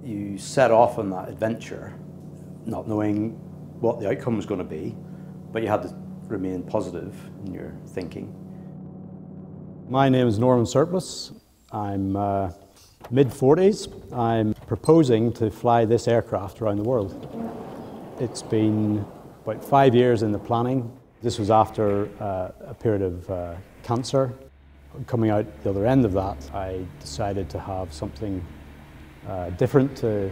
You set off on that adventure not knowing what the outcome was going to be, but you had to remain positive in your thinking. My name is Norman Surplus. I'm mid-40s. I'm proposing to fly this aircraft around the world. It's been about 5 years in the planning. This was after a period of cancer. Coming out the other end of that, I decided to have something different to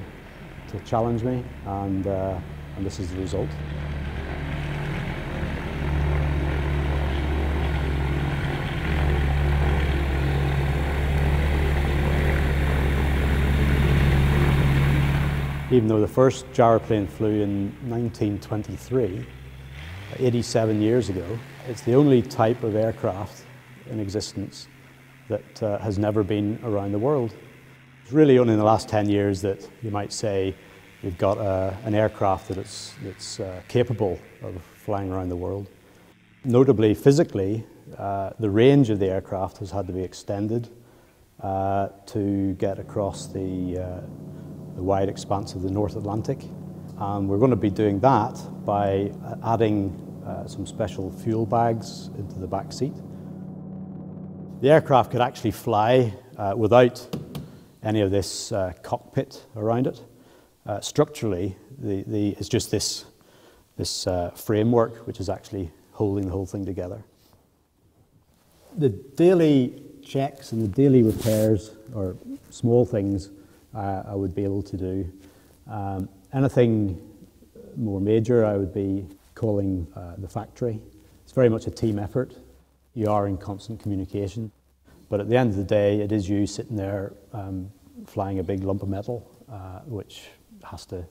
challenge me, and this is the result. Even though the first gyroplane flew in 1923, 87 years ago, it's the only type of aircraft in existence that has never been around the world. It's really only in the last 10 years that you might say we've got an aircraft that's capable of flying around the world. Notably, physically, the range of the aircraft has had to be extended to get across the wide expanse of the North Atlantic. And we're going to be doing that by adding some special fuel bags into the back seat. The aircraft could actually fly without any of this cockpit around it. Structurally, it's just this framework which is actually holding the whole thing together. The daily checks and the daily repairs are small things I would be able to do. Anything more major, I would be calling the factory. It's very much a team effort. You are in constant communication, but at the end of the day, it is you sitting there flying a big lump of metal, which has to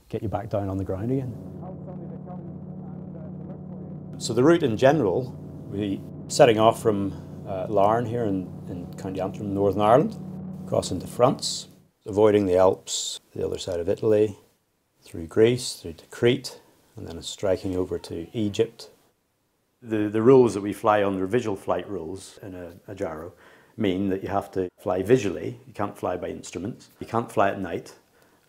get you back down on the ground again. So the route in general, we setting off from Larne here in County Antrim, Northern Ireland, across into France, avoiding the Alps, the other side of Italy, through Greece, through to Crete, and then striking over to Egypt. The rules that we fly under, visual flight rules in a gyro, mean that you have to fly visually. You can't fly by instruments, you can't fly at night,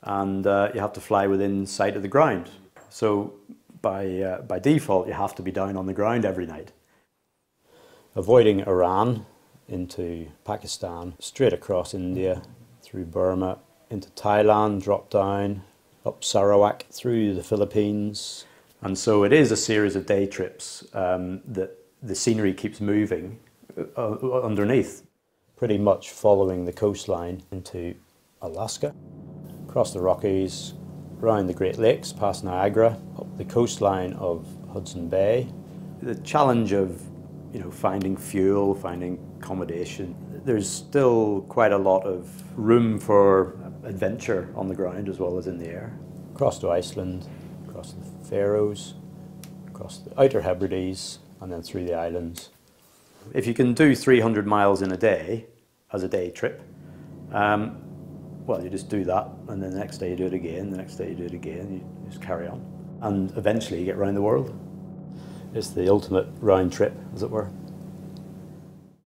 and you have to fly within sight of the ground. So by default, you have to be down on the ground every night. Avoiding Iran into Pakistan, straight across India, through Burma, into Thailand, drop down, up Sarawak, through the Philippines. And so it is a series of day trips that the scenery keeps moving underneath, pretty much following the coastline into Alaska, across the Rockies, around the Great Lakes, past Niagara, up the coastline of Hudson Bay. The challenge of finding fuel, finding accommodation, there's still quite a lot of room for adventure on the ground as well as in the air. Across to Iceland, across the Faroes, across the Outer Hebrides, and then through the islands. If you can do 300 miles in a day as a day trip, well, you just do that, and then the next day you do it again, the next day you do it again, you just carry on. And eventually you get around the world. It's the ultimate round trip, as it were.